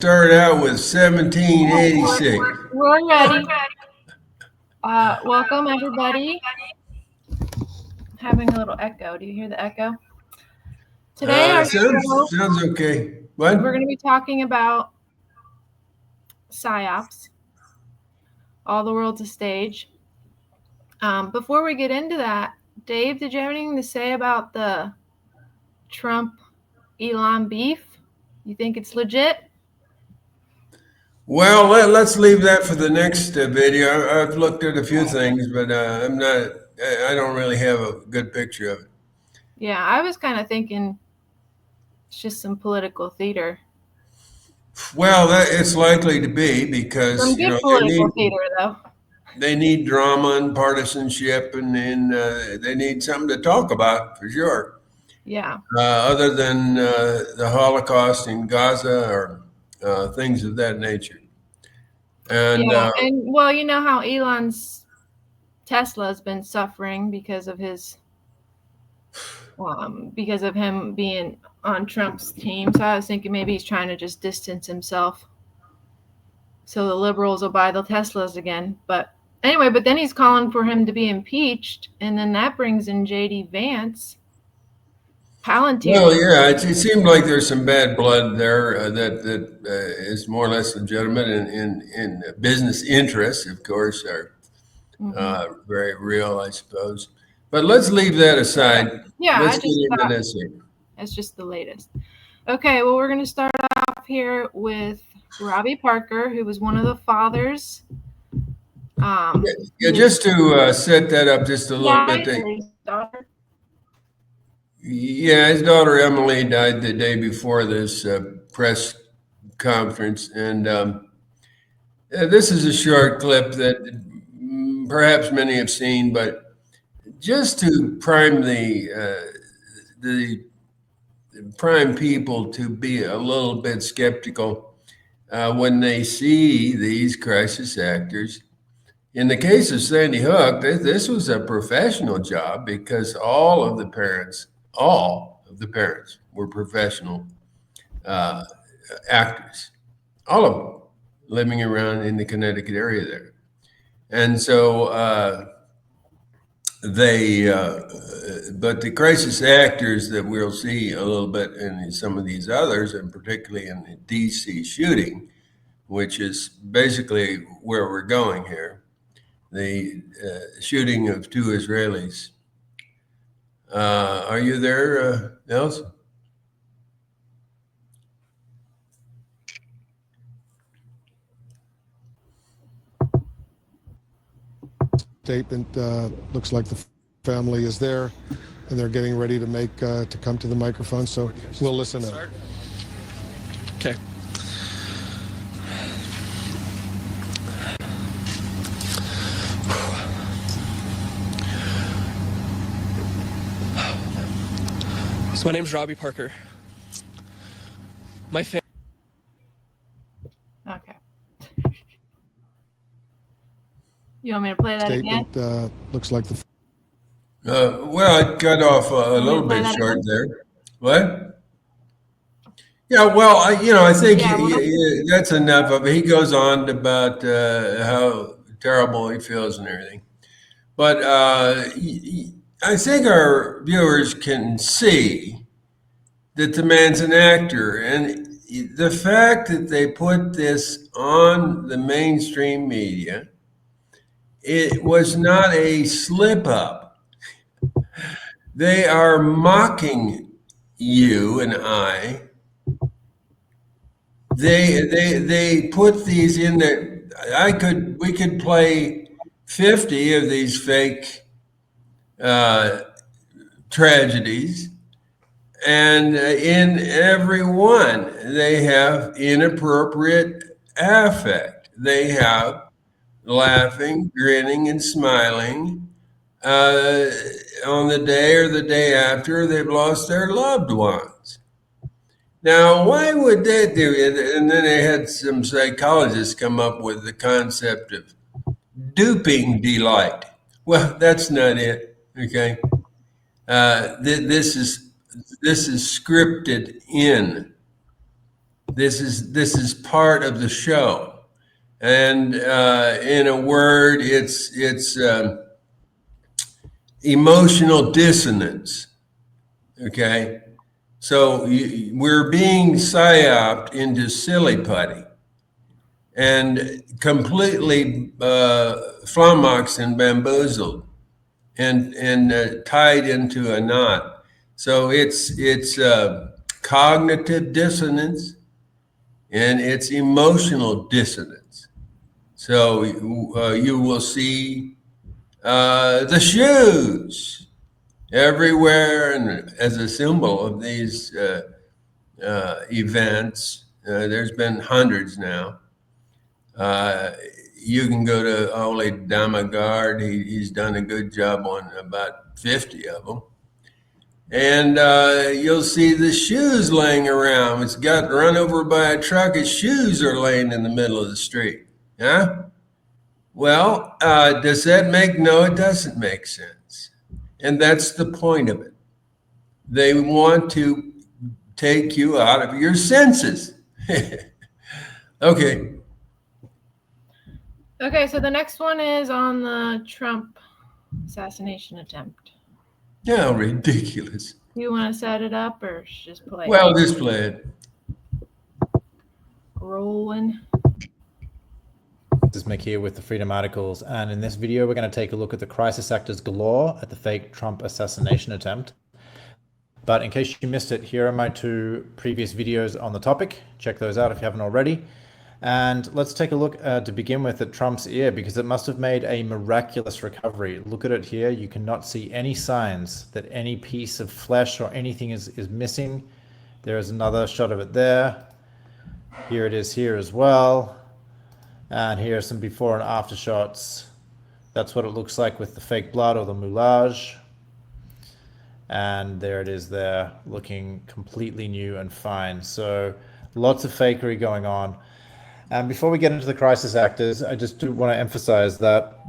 Start out with 1786. We're ready. Welcome, everybody. Having a little echo. Do you hear the echo? Today, our show, Sounds okay. What? we're going to be talking about PSYOPS, All the World's a Stage. Before we get into that, Dave, did you have anything to say about the Trump-Elon beef? You think it's legit? Well, let's leave that for the next video. I've looked at a few things, but I'm not. I don't really have a good picture of it. Yeah, I was kind of thinking it's just some political theater. Well, it's likely to be because Some good political theater, though. They need drama and partisanship, and they need something to talk about for sure. Yeah. Other than the Holocaust in Gaza or things of that nature. And well, you know how Elon's Tesla has been suffering because of him being on Trump's team. So I was thinking maybe he's trying to just distance himself so the liberals will buy the Teslas again. But anyway, but then he's calling for him to be impeached, and then that brings in J.D. Vance. Palantir. Well, yeah, it seemed like there's some bad blood there that is more or less legitimate, in business interests, of course, are very real, I suppose. But let's leave that aside. Yeah, let's get into this. It's just the latest. Okay, well, we're going to start off here with Robbie Parker, who was one of the fathers. Just to set that up just a little bit. His daughter Emily died the day before this press conference, and this is a short clip that perhaps many have seen, but just to prime the prime people to be a little bit skeptical when they see these crisis actors. In the case of Sandy Hook, this was a professional job because all of the parents were professional actors, all of them living around in the Connecticut area there. And so but the crisis actors that we'll see a little bit in some of these others, and particularly in the DC shooting, which is basically where we're going here, the shooting of two Israelis. Are you there, Nelson? Statement. Looks like the family is there, and they're getting ready to come to the microphone. So we'll listen in. Okay. So my name's Robbie Parker. My family. Okay. You want me to play that Statement, again? Looks like the. Well, it cut off a little bit short there. What? Yeah, well, I think that's enough of it. He goes on about how terrible he feels and everything. But I think our viewers can see that the man's an actor. And the fact that they put this on the mainstream media, it was not a slip up. They are mocking you and I. They put these in there. We could play 50 of these fake tragedies, and in every one they have inappropriate affect. They have laughing, grinning, and smiling on the day or the day after they've lost their loved ones. Now, why would they do it? And then they had some psychologists come up with the concept of duping delight. Well, that's not it. Okay, this is scripted in. This is part of the show, and in a word, it's emotional dissonance. Okay, so we're being psyoped into silly putty and completely flummoxed and bamboozled and tied into a knot. So it's cognitive dissonance and it's emotional dissonance. So you will see the shoes everywhere, and as a symbol of these events. There's been hundreds now. You can go to Ole Damagard. He's done a good job on about 50 of them. And you'll see the shoes laying around. It's got run over by a truck. His shoes are laying in the middle of the street. Yeah? Well, does that no, it doesn't make sense. And that's the point of it. They want to take you out of your senses. Okay. Okay, so the next one is on the Trump assassination attempt. Yeah, ridiculous. You want to set it up or just play it? Well, just play it. Rolling. This is Mick here with the Freedom Articles, and in this video we're going to take a look at the crisis actors galore at the fake Trump assassination attempt. But in case you missed it, here are my 2 previous videos on the topic. Check those out if you haven't already. And let's take a look to begin with at Trump's ear, because it must have made a miraculous recovery. Look at it here. You cannot see any signs that any piece of flesh or anything is missing. There is another shot of it there. Here it is here as well. And here are some before and after shots. That's what it looks like with the fake blood or the moulage. And there it is there, looking completely new and fine. So lots of fakery going on. And before we get into the crisis actors, I just do want to emphasize that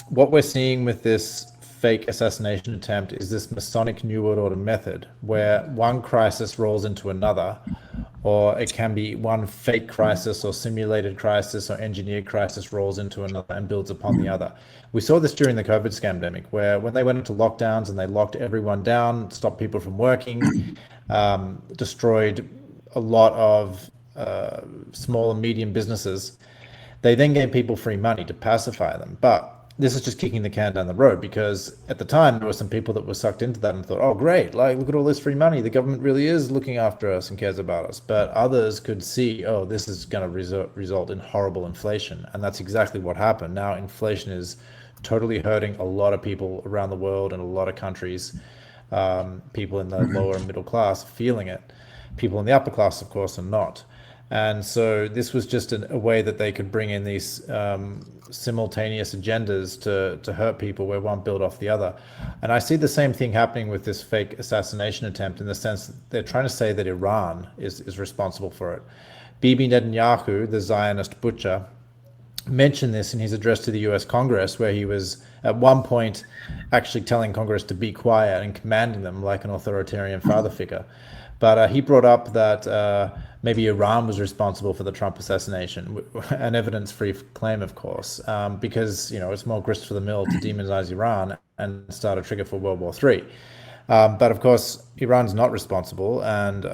what we're seeing with this fake assassination attempt is this Masonic New World Order method, where one crisis rolls into another, or it can be one fake crisis or simulated crisis or engineered crisis rolls into another and builds upon the other. We saw this during the COVID scandemic, where when they went into lockdowns and they locked everyone down, stopped people from working, destroyed a lot of small and medium businesses, they then gave people free money to pacify them. But this is just kicking the can down the road, because at the time there were some people that were sucked into that and thought, oh great, like look at all this free money, the government really is looking after us and cares about us. But others could see, oh, this is going to result in horrible inflation, and that's exactly what happened. Now inflation is totally hurting a lot of people around the world and a lot of countries. People in the lower and middle class feeling it, people in the upper class of course are not. And so this was just a way that they could bring in these simultaneous agendas to hurt people, where one built off the other. And I see the same thing happening with this fake assassination attempt, in the sense that they're trying to say that Iran is responsible for it. Bibi Netanyahu, the Zionist butcher, mentioned this in his address to the US Congress, where he was at one point actually telling Congress to be quiet and commanding them like an authoritarian father figure. But he brought up that maybe Iran was responsible for the Trump assassination, an evidence-free claim, of course, because it's more grist for the mill to demonize Iran and start a trigger for World War III. But of course, Iran's not responsible, and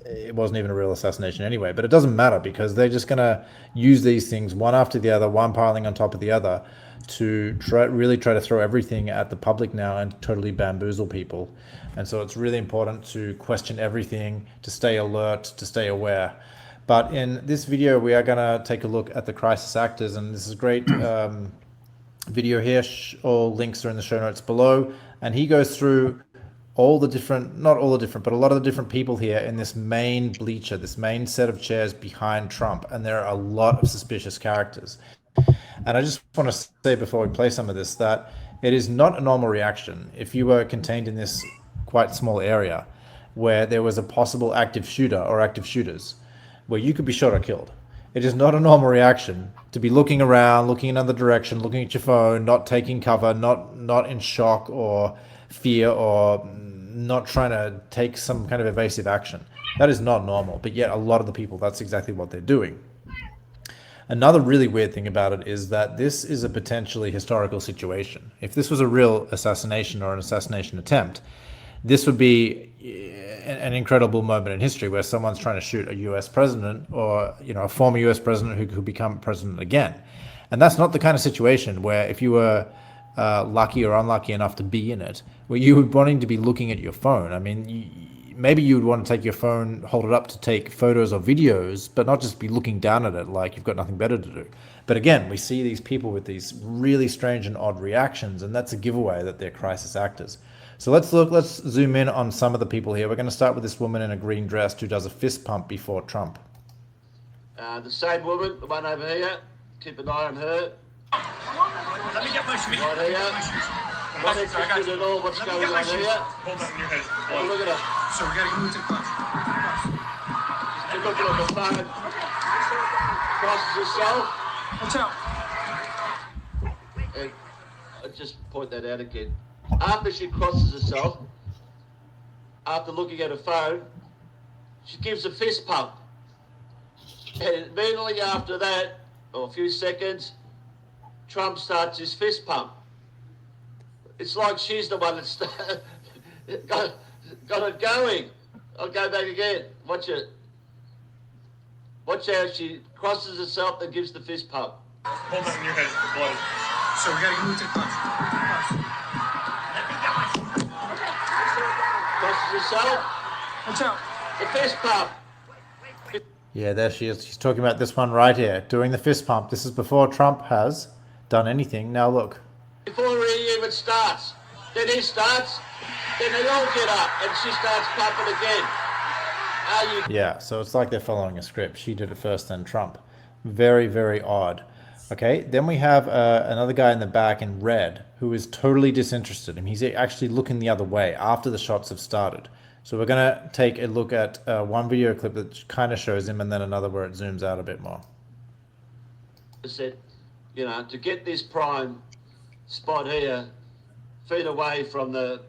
it wasn't even a real assassination anyway. But it doesn't matter, because they're just going to use these things one after the other, one piling on top of the other, to really try to throw everything at the public now and totally bamboozle people. And so it's really important to question everything, to stay alert, to stay aware. But in this video, we are going to take a look at the crisis actors, and this is a great video here. All links are in the show notes below. And he goes through all the different, not all the different, but a lot of the different people here in this main bleacher, this main set of chairs behind Trump. And there are a lot of suspicious characters. And I just want to say before we play some of this, that it is not a normal reaction if you were contained in this quite small area where there was a possible active shooter or active shooters, where you could be shot or killed. It is not a normal reaction to be looking around, looking in another direction, looking at your phone, not taking cover, not in shock or fear, or not trying to take some kind of evasive action. That is not normal, but yet a lot of the people, that's exactly what they're doing. Another really weird thing about it is that this is a potentially historical situation. If this was a real assassination or an assassination attempt, this would be an incredible moment in history where someone's trying to shoot a US president, or a former US president who could become president again. And that's not the kind of situation where, if you were lucky or unlucky enough to be in it, where you would wanting to be looking at your phone. I mean, maybe you would want to take your phone, hold it up to take photos or videos, but not just be looking down at it like you've got nothing better to do. But again, we see these people with these really strange and odd reactions, and that's a giveaway that they're crisis actors. So let's zoom in on some of the people here. We're going to start with this woman in a green dress who does a fist pump before Trump. The same woman, the one over here, keep an eye on her. Let me get my shoes. Right here. Not interested at all what's going on here. Hold on your head. Have a look at her. So we gotta move to the class. She's looking at the phone. Crosses herself. Watch out. And I'll just point that out again. After she crosses herself, after looking at her phone, she gives a fist pump. And immediately after that, or a few seconds, Trump starts his fist pump. It's like she's the one that's got it going. I'll go back again. Watch it. Watch how she crosses herself and gives the fist pump. Hold on your head. Blood. So we gotta move to the class. Crosses herself. Watch out. The fist pump. Yeah, there she is. She's talking about this one right here, doing the fist pump. This is before Trump has done anything. Now look. Before he even starts. Then he starts. Then they all get up and she starts pumping again. Yeah, so it's like they're following a script. She did it first, then Trump. Very, very odd. Okay, then we have another guy in the back in red who is totally disinterested. And he's actually looking the other way after the shots have started. So we're going to take a look at one video clip that kind of shows him, and then another where it zooms out a bit more. I said, to get this prime spot here, feet away from the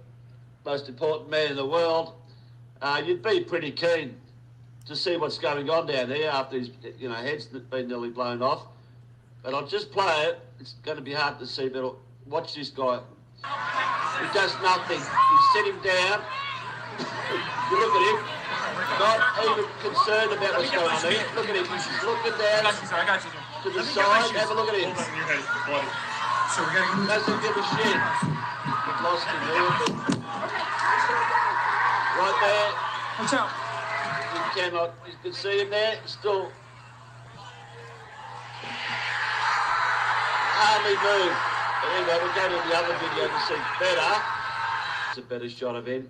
most important man in the world, you'd be pretty keen to see what's going on down here after his head's been nearly blown off. But I'll just play it. It's going to be hard to see, but watch this guy. He does nothing. He's sitting down. You look at him, not even concerned about what's going on here. Look at him, he's just looking down to the side. Have a look at him. Hold on your head. Blood. So we gotta move. Doesn't give a shit. We've lost him here, but right there. Watch out. You can see him there, still hardly moved. But anyway, we'll go to the other video to see better. It's a better shot of him.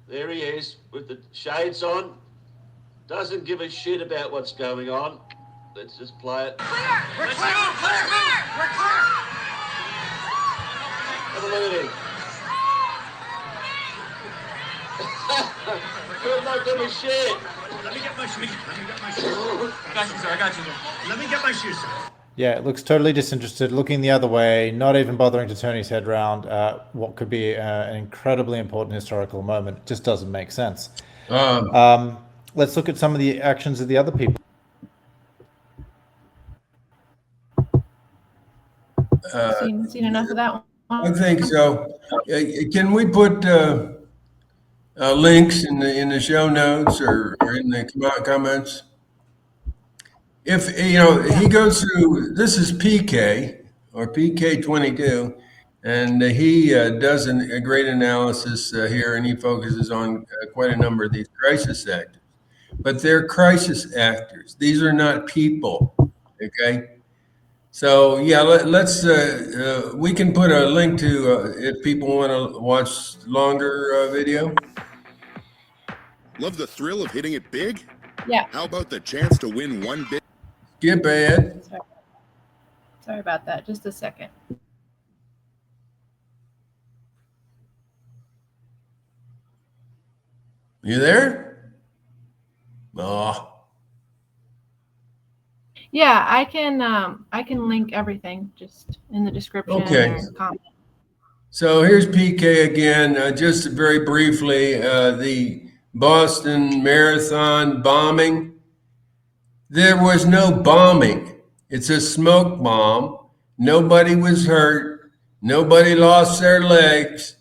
There he is with the shades on. Doesn't give a shit about what's going on. Let's just play it. Clear! We're clear! We're clear! Have a look at him. Could not give a shit. Let me get my shoes. I got you, sir. Let me get my shoes, sir. Yeah, it looks totally disinterested, looking the other way, not even bothering to turn his head around. What could be an incredibly important historical moment. It just doesn't make sense. Let's look at some of the actions of the other people. Seen enough of that one? I think so. Can we put links in the show notes or in the comments? If he goes through, this is PK or PK22, and he does a great analysis here, and he focuses on quite a number of these crisis actors. But they're crisis actors. These are not people. Okay. So yeah, let's we can put a link to if people want to watch longer video. Love the thrill of hitting it big? Yeah. How about the chance to win one big? Skip ahead. Sorry about that. Just a second. You there? Oh. Yeah, I can link everything just in the description. Okay. Or comment. So here's PK again. Just very briefly, the Boston Marathon bombing. There was no bombing. It's a smoke bomb. Nobody was hurt. Nobody lost their legs.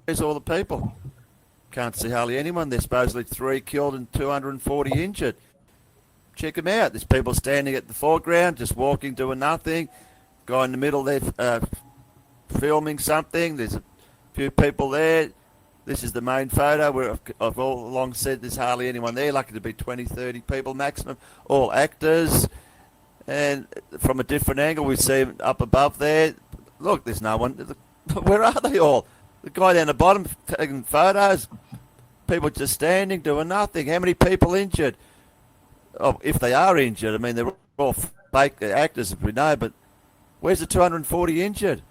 Where's all the people? Can't see hardly anyone. There's supposedly 3 killed and 240 injured. Check them out. There's people standing at the foreground, just walking, doing nothing. Guy in the middle there filming something. There's a few people there. This is the main photo where I've all along said there's hardly anyone there. Lucky to be 20, 30 people maximum. All actors. And from a different angle, we see them up above there. Look, there's no one. Where are they all? The guy down the bottom taking photos. People just standing, doing nothing. How many people injured? Oh, if they are injured, I mean, they're all fake actors, if we know, but where's the 240 injured?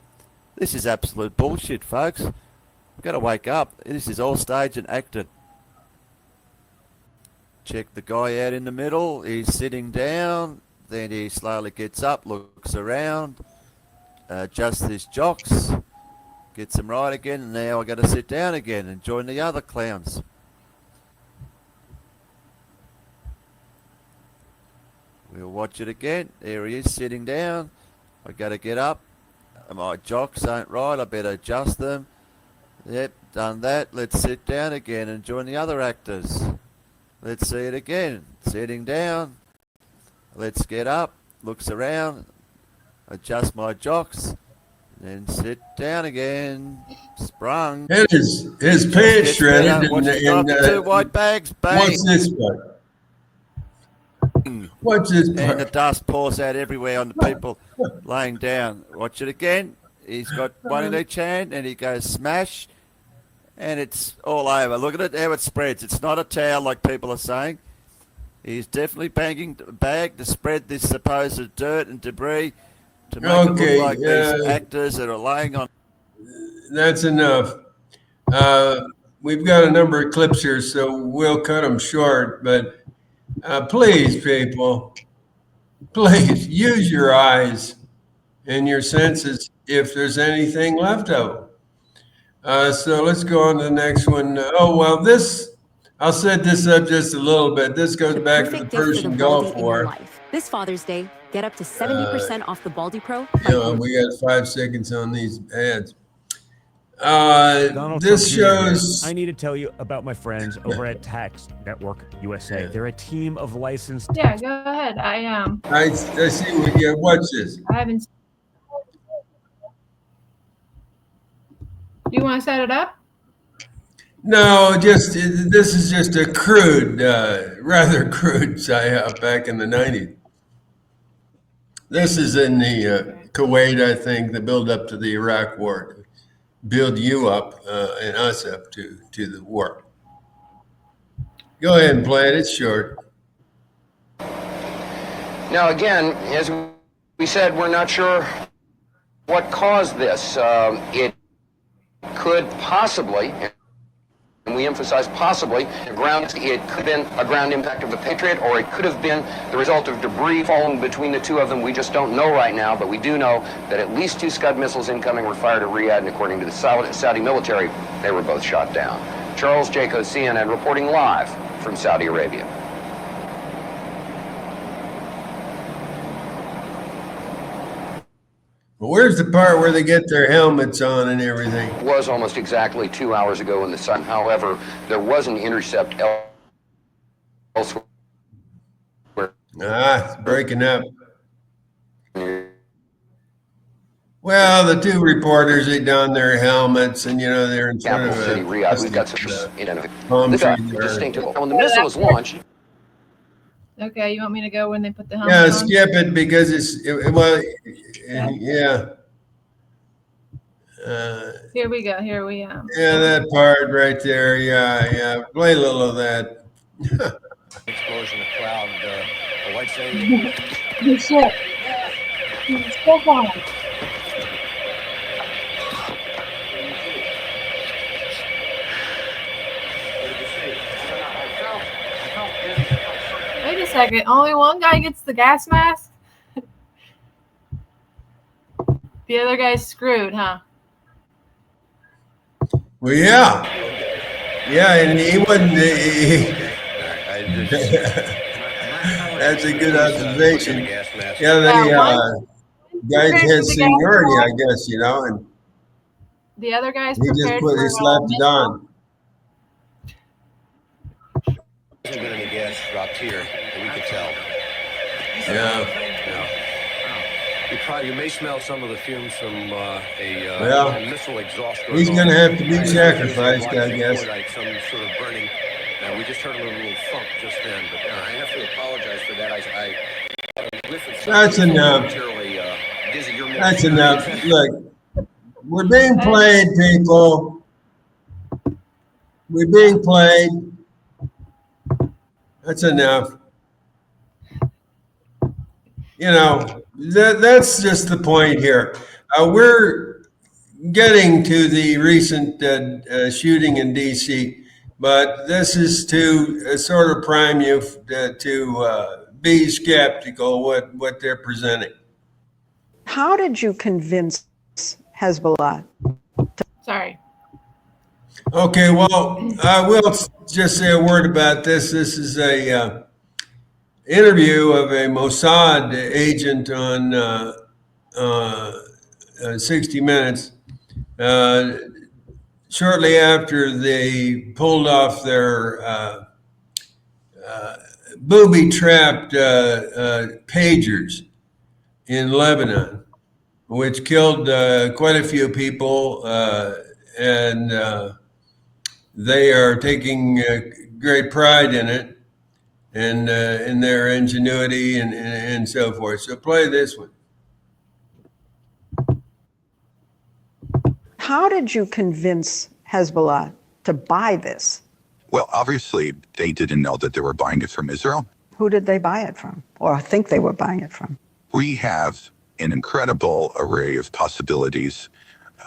This is absolute bullshit, folks. We've got to wake up. This is all staged and acted. Check the guy out in the middle. He's sitting down. Then he slowly gets up, looks around, adjusts his jocks, gets them right again, and now I got to sit down again and join the other clowns. We'll watch it again. There he is sitting down. I got to get up. My jocks ain't right. I better adjust them. Yep, done that. Let's sit down again and join the other actors. Let's see it again. Sitting down. Let's get up. Looks around. Adjust my jocks. Then sit down again. Sprung. And his pants shredded. Watch the 2 white bags. Bang. What's this part? What's this part? And the dust pours out everywhere on the people laying down. Watch it again. He's got one in each hand, and he goes smash, and it's all over. Look at it, how it spreads. It's not a towel like people are saying. He's definitely banging the bag to spread this supposed dirt and debris to make it look like these actors that are laying on. That's enough. We've got a number of clips here, so we'll cut them short. But please, people, please use your eyes and your senses if there's anything left of them. So let's go on to the next one. I'll set this up just a little bit. This goes back to the Persian Gulf War. This Father's Day, get up to 70% off the Bondie Pro. We got 5 seconds on these ads. Donald This Trump Jr. shows. I need to tell you about my friends over at Tax Network USA. They're a team of licensed. Yeah, go ahead. I see what you watch this. I haven't. Do you want to set it up? No, this is just a crude, rather crude psyop back in the 90s. This is in the Kuwait, I think, the build up to the Iraq War, to build you up and us up to the war. Go ahead and play it. It's short. Now, again, as we said, we're not sure what caused this. It could possibly, and we emphasize possibly, it could have been a ground impact of the Patriot, or it could have been the result of debris falling between the two of them. We just don't know right now, but we do know that at least 2 Scud missiles incoming were fired at Riyadh, and according to the Saudi military, they were both shot down. Charles Jaco, CNN, reporting live from Saudi Arabia. Well, where's the part where they get their helmets on and everything? It was almost exactly 2 hours ago in the sun. However, there was an intercept elsewhere. It's breaking up. Well, the 2 reporters, they don their helmets, and they're in front of City, Riyadh. We've got some palm tree distinctive. When the missile was launched. Okay, you want me to go when they put the helmet on? Yeah, skip it because yeah. Here we go. Yeah, that part right there. Yeah. Play a little of that. Explosion of cloud. The white sage. Good shit. So far. Wait a second. Only one guy gets the gas mask? The other guy's screwed, huh? Well, yeah. Yeah, and he wasn't. That's a good observation. Yeah, they guys had seniority, I guess, and the other guys he just prepared slapped it on. Hasn't been any gas dropped here that we could tell. Yeah. You may smell some of the fumes from a missile exhaust. He's going to have to be sacrificed, I guess. Some sort of burning. We just heard a little thump just then, but I have to apologize for that. That's enough. That's enough. Look, we're being played, people. We're being played. That's enough. That's just the point here. We're getting to the recent shooting in D.C., but this is to sort of prime you to be skeptical what they're presenting. How did you convince Hezbollah? Sorry. Okay, well, I will just say a word about this. This is a interview of a Mossad agent on 60 Minutes. Shortly after they pulled off their booby-trapped pagers in Lebanon, which killed quite a few people, and they are taking great pride in it and in their ingenuity and so forth. So play this one. How did you convince Hezbollah to buy this? Well, obviously, they didn't know that they were buying it from Israel. Who did they buy it from, or think they were buying it from? We have an incredible array of possibilities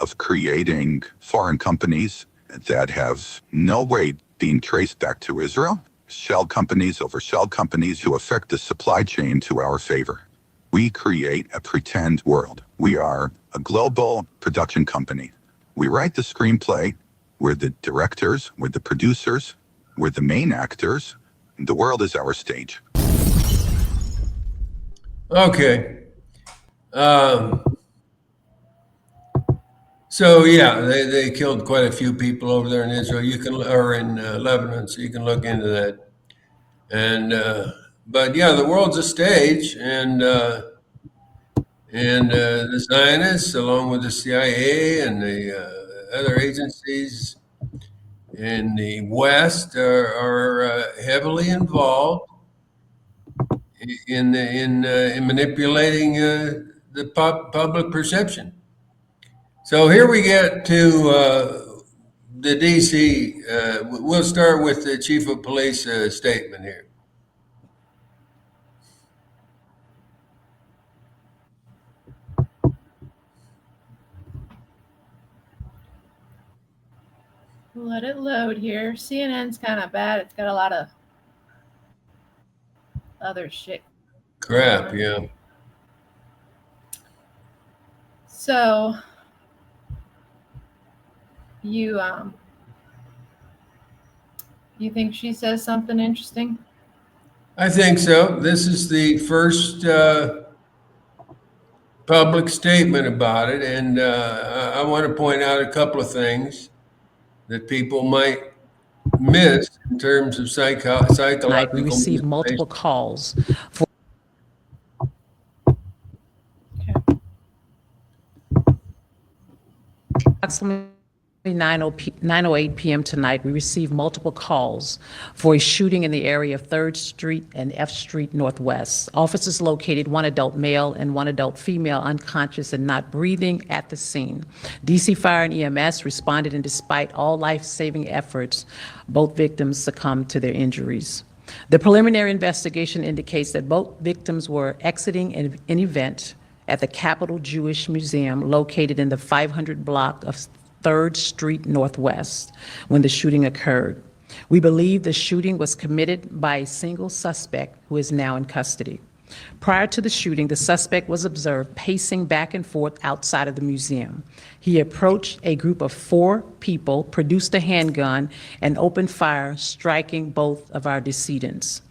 of creating foreign companies that have no way being traced back to Israel, shell companies over shell companies who affect the supply chain to our favor. We create a pretend world. We are a global production company. We write the screenplay. We're the directors. We're the producers. We're the main actors. The world is our stage. Okay. So yeah, they killed quite a few people over there in Israel. Or in Lebanon, so you can look into that. And but yeah, the world's a stage, and the Zionists, along with the CIA and the other agencies in the West, are heavily involved in manipulating the public perception. So here we get to the DC. We'll start with the chief of police statement here. Let it load here. CNN's kind of bad. It's got a lot of other shit. Crap, yeah. So you think she says something interesting? I think so. This is the first public statement about it, and I want to point out a couple of things that people might miss in terms of psychological. Tonight, we received multiple calls for. Approximately 9:08 p.m. tonight, we received multiple calls for a shooting in the area of 3rd Street and F Street Northwest. Officers located one adult male and one adult female unconscious and not breathing at the scene. DC Fire and EMS responded, and despite all life-saving efforts, both victims succumbed to their injuries. The preliminary investigation indicates that both victims were exiting an event at the Capitol Jewish Museum located in the 500 block of 3rd Street Northwest when the shooting occurred. We believe the shooting was committed by a single suspect who is now in custody. Prior to the shooting, the suspect was observed pacing back and forth outside of the museum. He approached a group of 4 people, produced a handgun, and opened fire, striking both of our decedents.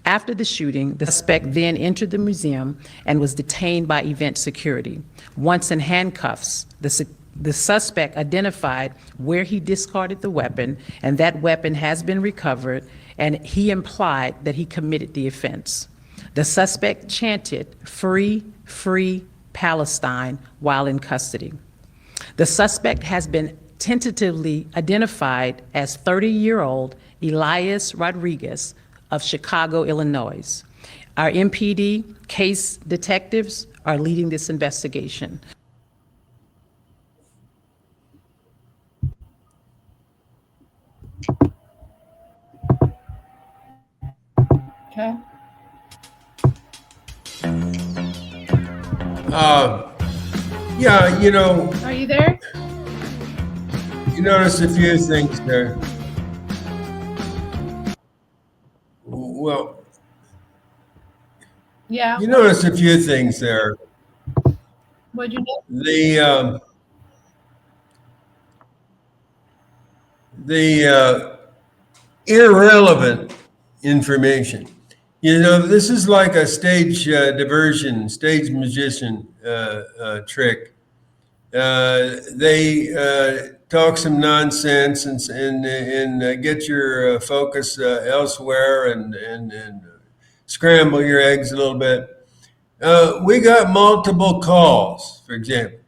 After the shooting, the suspect then entered the museum and was detained by event security. Once in handcuffs, the suspect identified where he discarded the weapon, and that weapon has been recovered, and he implied that he committed the offense. The suspect chanted, "Free, free Palestine," while in custody. The suspect has been tentatively identified as 30-year-old Elias Rodriguez of Chicago, Illinois. Our MPD case detectives are leading this investigation. Okay. Yeah, you know. Are you there? You notice a few things there. Well, Yeah. you notice a few things there. What'd you know? The irrelevant information. You know, this is like a stage diversion, stage magician trick. They talk some nonsense and get your focus elsewhere and scramble your eggs a little bit. We got multiple calls, for example.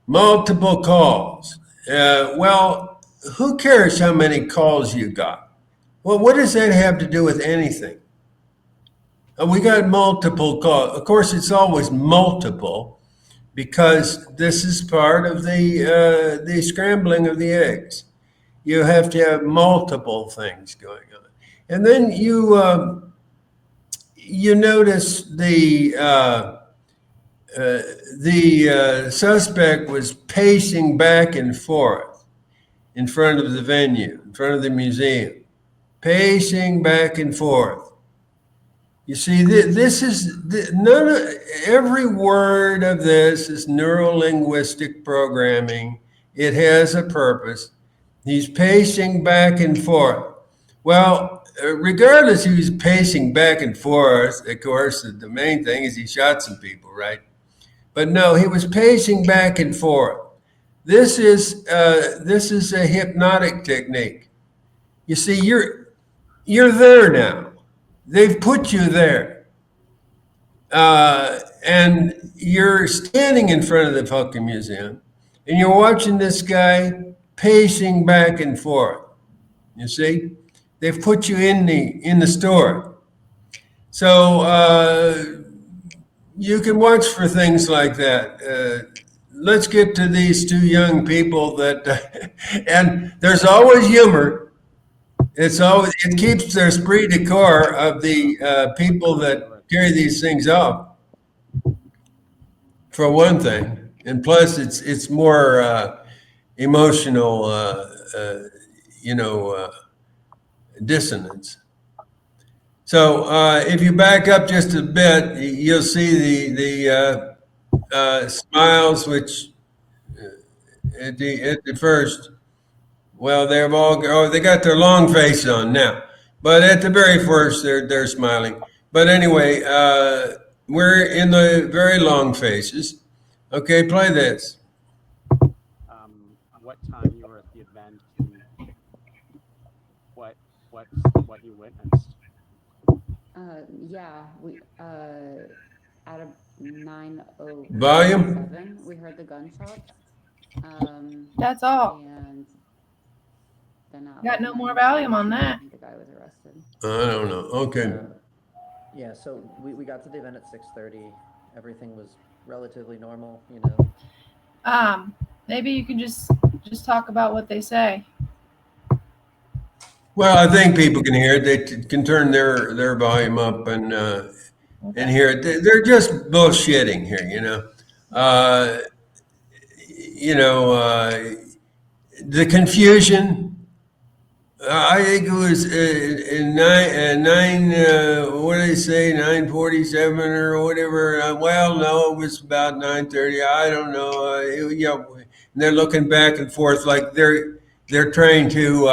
Multiple calls. Well, who cares how many calls you got? Well, what does that have to do with anything? We got multiple calls. Of course, it's always multiple because this is part of the scrambling of the eggs. You have to have multiple things going on. And then you notice the suspect was pacing back and forth in front of the venue, in front of the museum, pacing back and forth. You see, this is every word of this is neuro-linguistic programming. It has a purpose. He's pacing back and forth. Well, regardless, he was pacing back and forth. Of course, the main thing is he shot some people, right? But no, he was pacing back and forth. This is a hypnotic technique. You see, you're there now. They've put you there. And you're standing in front of the fucking museum and you're watching this guy pacing back and forth. You see? They've put you in the store. So you can watch for things like that. Let's get to these 2 young people that, and there's always humor. It keeps the esprit de corps of the people that carry these things off, for one thing, and plus it's more emotional, dissonance. So if you back up just a bit, you'll see the smiles, which at the first. Well, they got their long face on now, but at the very first, they're smiling. But anyway, we're in the very long faces. Okay, play this. What time you were at the event? And what you witnessed? Yeah, we at a 9:07. Volume? We heard the gunshots. That's all. And then got no more volume on that. The guy was arrested. I don't know. Okay. Yeah, so we got to the event at 6:30. Everything was relatively normal, you know. Maybe you can just talk about what they say. Well, I think people can hear it. They can turn their volume up and hear it. They're just bullshitting here, you know. The confusion I think it was what do they say, 9:47 or whatever. Well, no, it was about 9:30. I don't know. They're looking back and forth like they're trying to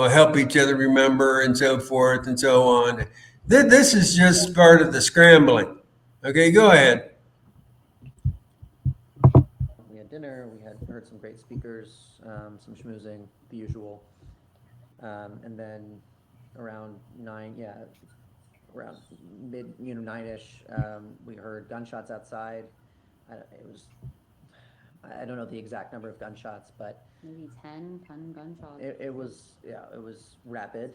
help each other remember and so forth and so on. This is just part of the scrambling. Okay, go ahead. We had dinner. We had heard some great speakers, some schmoozing, the usual. And then around around mid, 9-ish, we heard gunshots outside. I don't know the exact number of gunshots, but maybe 10 gunshots. It was rapid,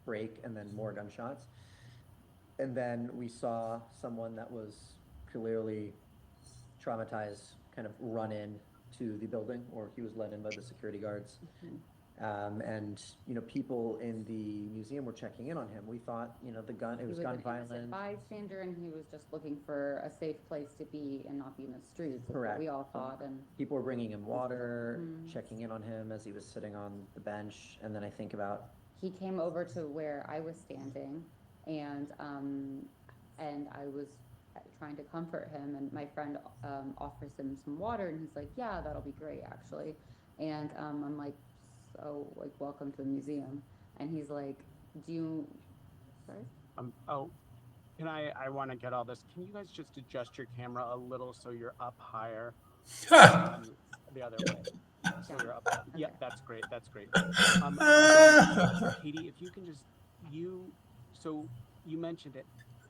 break, and then more gunshots. And then we saw someone that was clearly traumatized kind of run in to the building, or he was led in by the security guards. And people in the museum were checking in on him. We thought, it was gun violence. He was a bystander, and he was just looking for a safe place to be and not be in the streets. Correct. We all thought, and people were bringing him water, checking in on him as he was sitting on the bench. And then I think about he came over to where I was standing, and I was trying to comfort him, and my friend offers him some water, and he's like, "Yeah, that'll be great, actually." And I'm like, "So, like, welcome to the museum." And he's like, sorry? I want to get all this. Can you guys just adjust your camera a little so you're up higher? The other way. So you're up. Okay. Yeah, that's great. That's great. Katie, if you can just, so you mentioned it.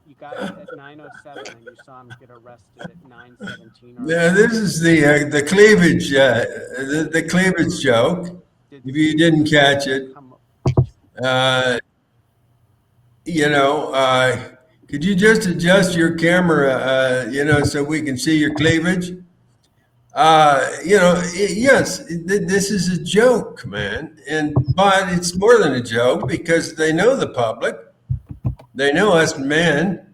You got it at 9:07, and you saw him get arrested at 9:17. Yeah, this is the cleavage, the cleavage joke. If you didn't catch it, could you just adjust your camera, so we can see your cleavage? Yes, this is a joke, man, but it's more than a joke because they know the public. They know us men.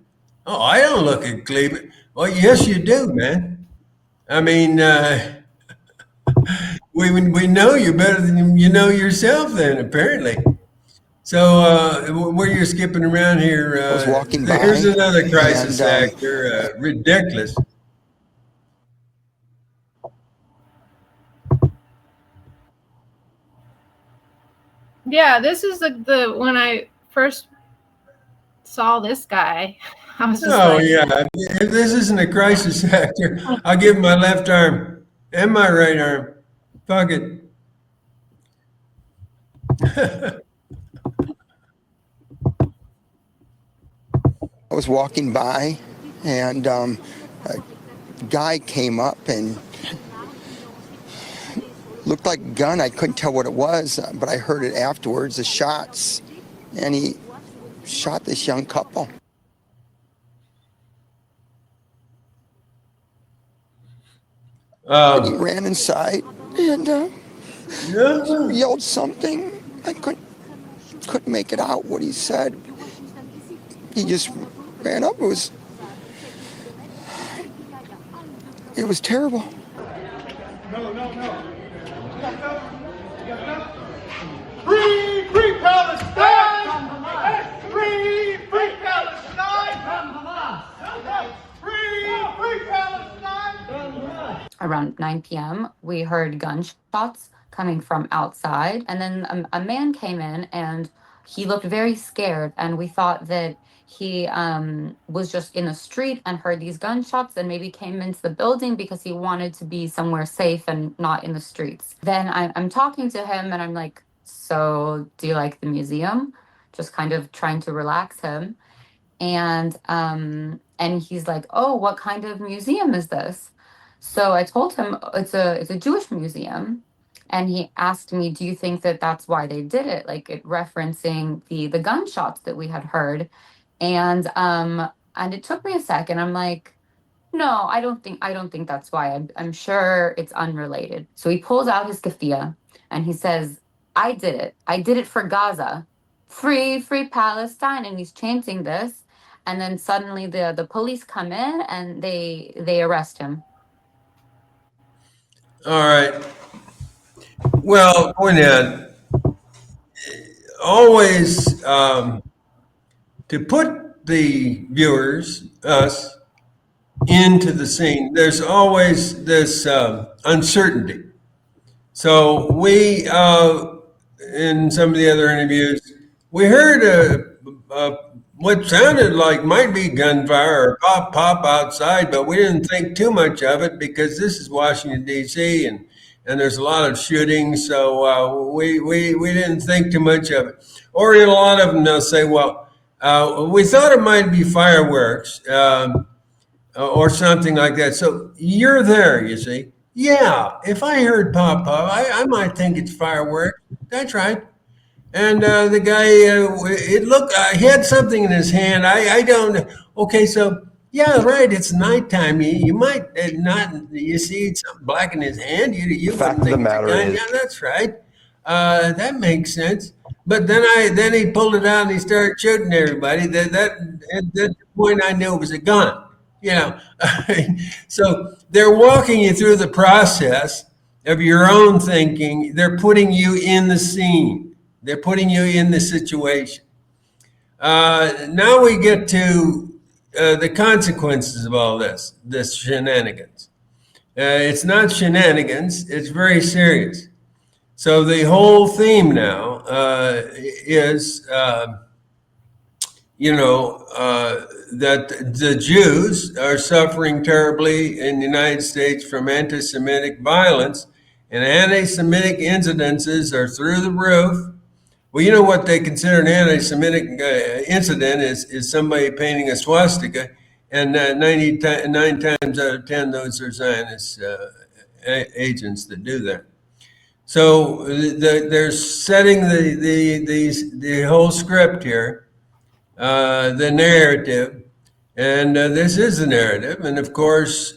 Oh, I don't look at cleavage. Well, yes, you do, man. I mean, we know you better than you know yourself then, apparently. So where you're skipping around here, I was walking by, here's another crisis actor, ridiculous. Yeah, this is the when I first saw this guy, I was just yeah. If this isn't a crisis actor, I'll give him my left arm and my right arm. Fuck it. I was walking by, and a guy came up and looked like a gun. I couldn't tell what it was, but I heard it afterwards, the shots, and he shot this young couple. And he ran inside and yelled something. I couldn't make it out what he said. He just ran up. It was terrible. No. Free Palestine! Free Palestine! Free Palestine! Around 9 p.m., we heard gunshots coming from outside, and then a man came in, and he looked very scared, and we thought that he was just in the street and heard these gunshots and maybe came into the building because he wanted to be somewhere safe and not in the streets. Then I'm talking to him, and I'm like, "So do you like the museum?" Just kind of trying to relax him. And he's like, "Oh, what kind of museum is this?" So I told him it's a Jewish museum. And he asked me, "Do you think that that's why they did it?" Like it referencing the gunshots that we had heard. And it took me a second. I'm like, "No, I don't think that's why. I'm sure it's unrelated." So he pulls out his keffiyeh and he says, "I did it. I did it for Gaza. Free Palestine." And he's chanting this. And then suddenly the police come in and they arrest him. All right. Well, point out, always to put the viewers, us, into the scene, there's always this uncertainty. So we, in some of the other interviews, we heard what sounded like might be gunfire or pop outside, but we didn't think too much of it because this is Washington, D.C., and there's a lot of shooting, so we didn't think too much of it. Or a lot of them, they'll say, well, we thought it might be fireworks or something like that. So you're there, you see. Yeah, if I heard pop, I might think it's fireworks. That's right. And the guy, it looked, he had something in his hand. I don't. Okay, so yeah, right. It's nighttime. You might not. You see something black in his hand. You Fact wouldn't of the think it's a matter gun. is, Yeah, that's right. That makes sense. But then he pulled it out and he started shooting everybody. At that point, I knew it was a gun. You know, so they're walking you through the process of your own thinking. They're putting you in the scene. They're putting you in the situation. Now we get to the consequences of all this shenanigans. It's not shenanigans. It's very serious. So the whole theme now is, that the Jews are suffering terribly in the United States from anti-Semitic violence, and anti-Semitic incidences are through the roof. Well, you know what they consider an anti-Semitic incident is somebody painting a swastika, and 9 times out of 10, those are Zionist agents that do that. So they're setting the whole script here, the narrative, and this is the narrative. And of course,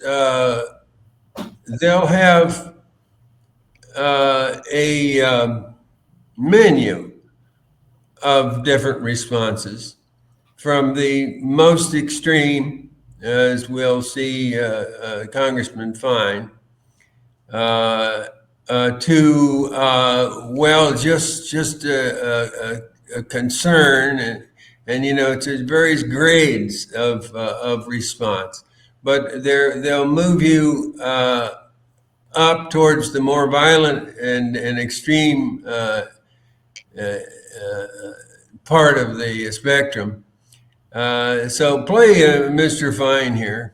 they'll have a menu of different responses, from the most extreme, as we'll see Congressman Fine, to just a concern, and to various grades of response. But they'll move you up towards the more violent and extreme part of the spectrum. So play Mr. Fine here.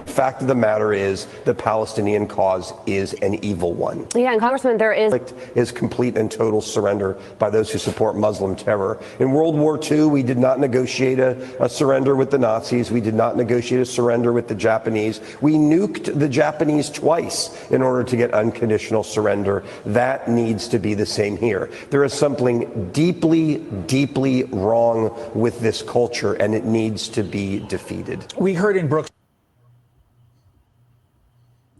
Fact of the matter is, the Palestinian cause is an evil one. Yeah, and Congressman, there is complete and total surrender by those who support Muslim terror. In World War II, we did not negotiate a surrender with the Nazis. We did not negotiate a surrender with the Japanese. We nuked the Japanese twice in order to get unconditional surrender. That needs to be the same here. There is something deeply, deeply wrong with this culture, and it needs to be defeated. We heard in Brooks.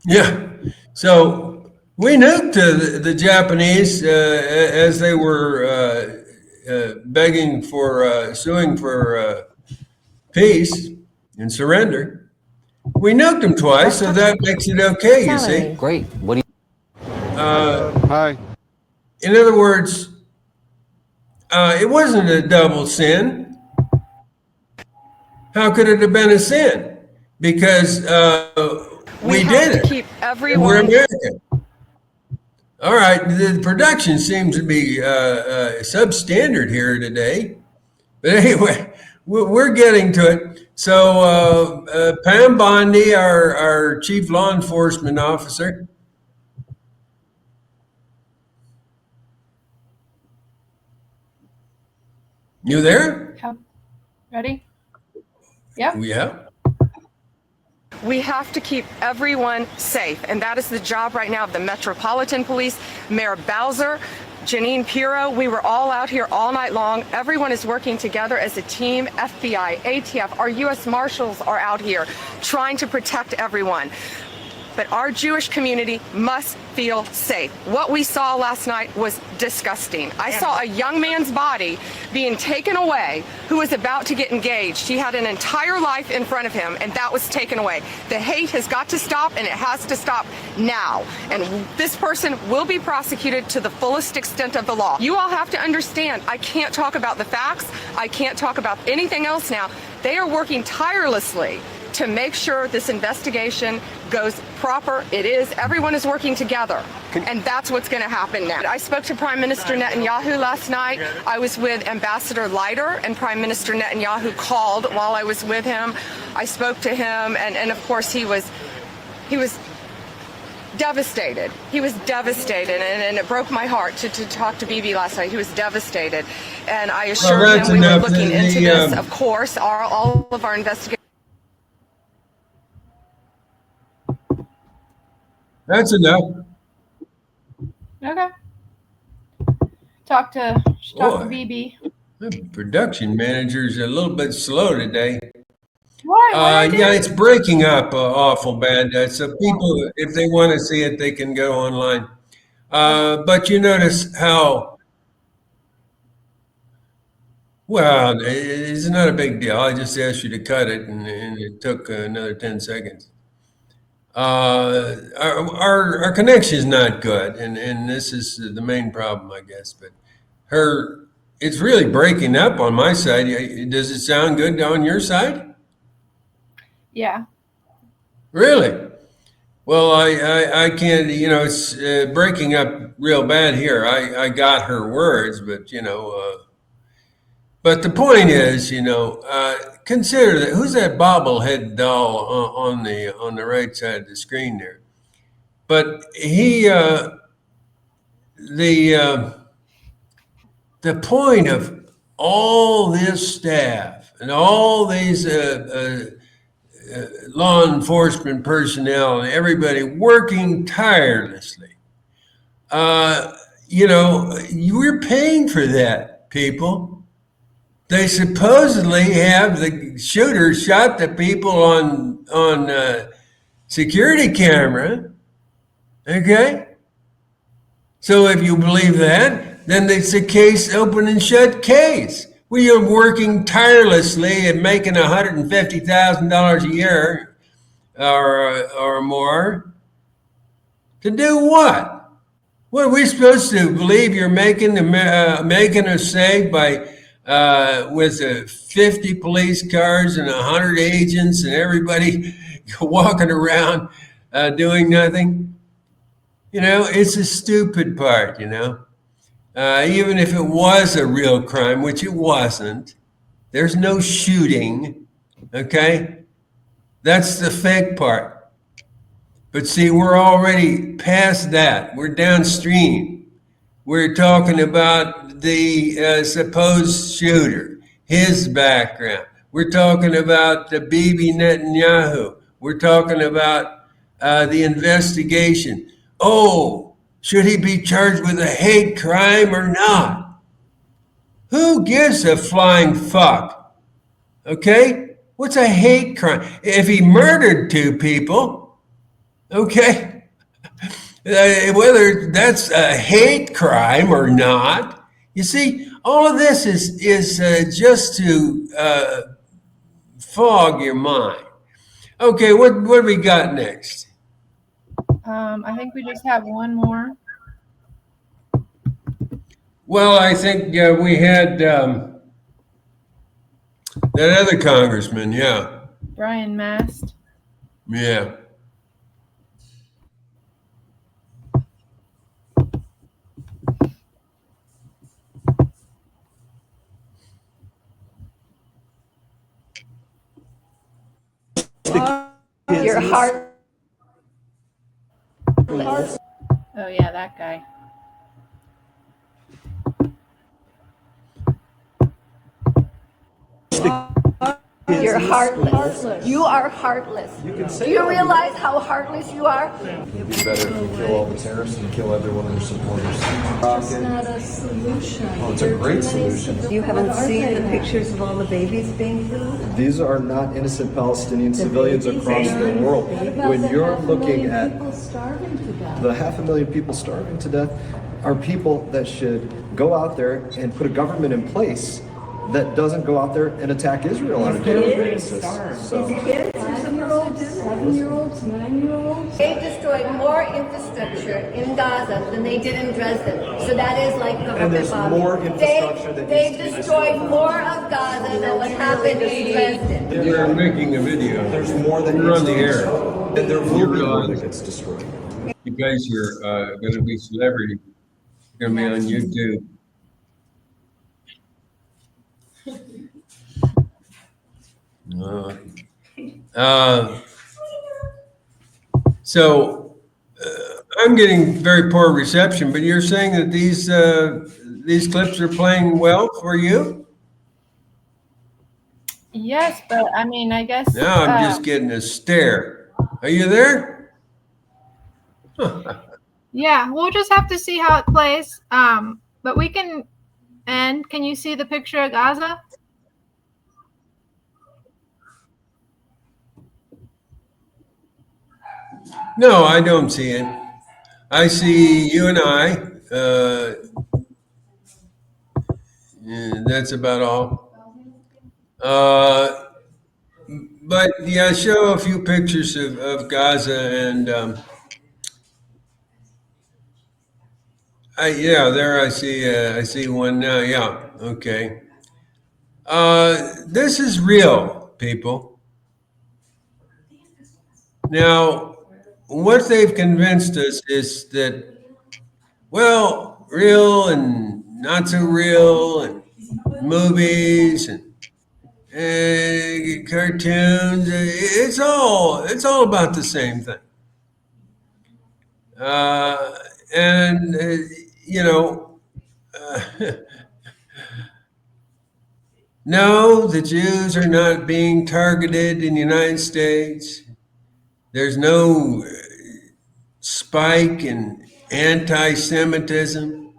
Yeah, so we nuked the Japanese as they were begging for, suing for peace and surrender. We nuked them twice, so that makes it okay, you see. Great. What do you... Hi. In other words, it wasn't a double sin. How could it have been a sin? Because we did it. Keep everyone. We're American. All right. The production seems to be substandard here today. But anyway, we're getting to it. So Pam Bondie, our chief law enforcement officer. You there? Ready? Yep. Yeah. We have to keep everyone safe, and that is the job right now of the Metropolitan Police, Mayor Bowser, Janine Pirro. We were all out here all night long. Everyone is working together as a team. FBI, ATF, our U.S. Marshals are out here trying to protect everyone. but our Jewish community must feel safe. What we saw last night was disgusting. I saw a young man's body being taken away who was about to get engaged. He had an entire life in front of him, and that was taken away. The hate has got to stop, and it has to stop now. And this person will be prosecuted to the fullest extent of the law. You all have to understand, I can't talk about the facts. I can't talk about anything else now. They are working tirelessly to make sure this investigation goes proper. It is. Everyone is working together. And that's what's going to happen now. I spoke to Prime Minister Netanyahu last night. I was with Ambassador Leiter, and Prime Minister Netanyahu called while I was with him. I spoke to him, and of course he was devastated. He was devastated, and it broke my heart to talk to Bibi last night. He was devastated. And I assured him we were looking into this. Of course, all of our investigations. That's enough. Okay. Talk to BB. The production manager's a little bit slow today. Why? Yeah, it's breaking up awful bad. So people, if they want to see it, they can go online. But you notice how, well, it's not a big deal. I just asked you to cut it, and it took another 10 seconds. Our connection is not good, and this is the main problem, I guess. But it's really breaking up on my side. Does it sound good on your side? Yeah. Really? Well, I can't. It's breaking up real bad here. I got her words, but But the point is, consider that who's that bobblehead doll on the right side of the screen there? But the point of all this staff and all these law enforcement personnel and everybody working tirelessly, you're paying for that, people. They supposedly have the shooter shot the people on security camera. Okay? So if you believe that, then it's a case, open and shut case. We are working tirelessly and making $150,000 a year or more. To do what? What are we supposed to believe you're making us safe by with 50 police cars and 100 agents and everybody walking around doing nothing? It's a stupid part, even if it was a real crime, which it wasn't. There's no shooting, okay? That's the fake part. But see, we're already past that. We're downstream. We're talking about the supposed shooter, his background. We're talking about the Bibi Netanyahu. We're talking about the investigation. Oh, should he be charged with a hate crime or not? Who gives a flying fuck? Okay? What's a hate crime? If he murdered two people, okay, whether that's a hate crime or not, you see, all of this is just to fog your mind. Okay, what do we got next? I think we just have one more. Well, I think we had that other congressman, yeah. Brian Mast. Yeah. Your heart. Oh yeah, that guy. You're heartless. You are heartless. Do you realize how heartless you are? It'd be better if we kill all the terrorists and kill every one of their supporters. It's not a solution. Oh, it's a great solution. You haven't seen the pictures of all the babies being killed? These are not innocent Palestinian civilians across the world. When you're looking at the 500,000 people starving to death, are people that should go out there and put a government in place that doesn't go out there and attack Israel on a daily basis. So. Kids, 7-year-olds, 7-year-olds, 9-year-olds. They destroyed more infrastructure in Gaza than they did in Dresden. So that is like government And there's bombing. more infrastructure that They needs to be destroyed destroyed. more of Gaza than what happened in Dresden. We're making a video. There's more that We're needs on the to be air. destroyed. And there will be more that gets destroyed. You guys are going to be celebrity. You're going to be on YouTube. So I'm getting very poor reception, but you're saying that these clips are playing well for you? Yes, but I mean, I guess. Now I'm just getting a stare. Are you there? Yeah, we'll just have to see how it plays. But we can. And can you see the picture of Gaza? No, I don't see it. I see you and I. That's about all. But yeah, show a few pictures of Gaza and there I see one now. Yeah, okay. This is real, people. Now, what they've convinced us is that, well, real and not so real, and movies and cartoons. It's all about the same thing. No, the Jews are not being targeted in the United States. There's no spike in anti-Semitism.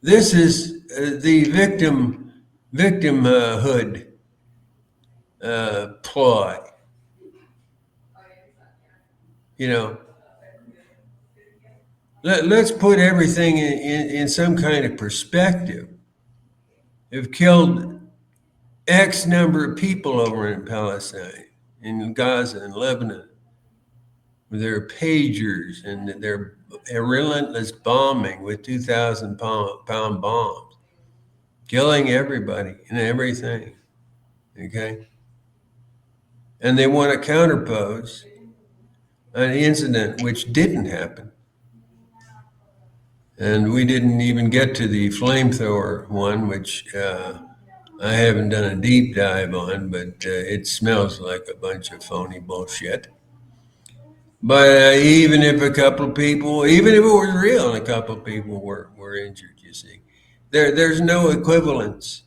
This is the victimhood ploy. Let's put everything in some kind of perspective. They've killed X number of people over in Palestine, in Gaza and Lebanon, with their pagers and their relentless bombing with 2,000-pound bombs, killing everybody and everything. Okay? And they want to counterpose an incident which didn't happen. And we didn't even get to the flamethrower one, which I haven't done a deep dive on, but it smells like a bunch of phony bullshit. But even if a couple of people, even if it was real and a couple of people were injured, you see, there's no equivalence.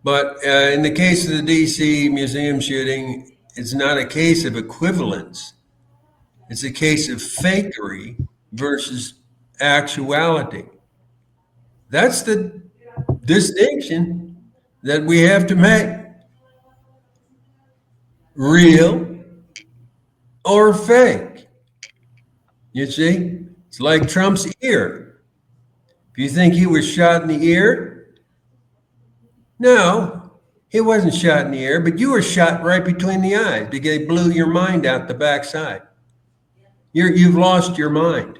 But in the case of the DC museum shooting, it's not a case of equivalence. It's a case of fakery versus actuality. That's the distinction that we have to make. Real or fake. You see? It's like Trump's ear. If you think he was shot in the ear, no, he wasn't shot in the ear, but you were shot right between the eyes because they blew your mind out the backside. You've lost your mind,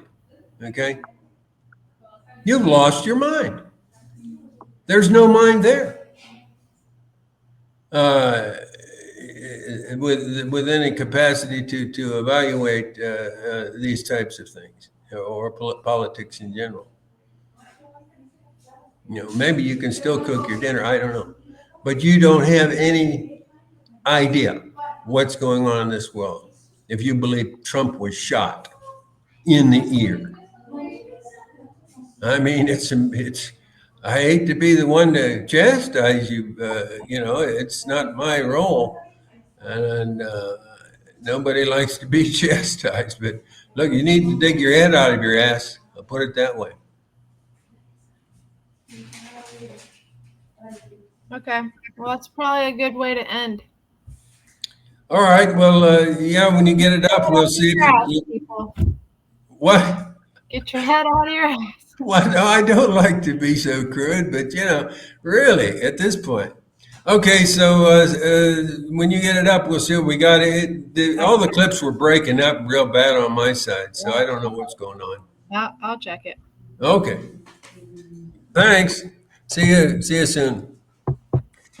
okay? You've lost your mind. There's no mind there. With any capacity to evaluate these types of things or politics in general. Maybe you can still cook your dinner, I don't know. But you don't have any idea what's going on in this world if you believe Trump was shot in the ear. I mean, I hate to be the one to chastise you. It's not my role, and nobody likes to be chastised. But look, you need to dig your head out of your ass. I'll put it that way. Okay. Well, that's probably a good way to end. All right. Well, when you get it up, we'll see if people. What? Get your head out of your ass. Well, no, I don't like to be so crude, but really, at this point. Okay, so when you get it up, we'll see what we got. All the clips were breaking up real bad on my side, so I don't know what's going on. I'll check it. Okay. Thanks. See you soon.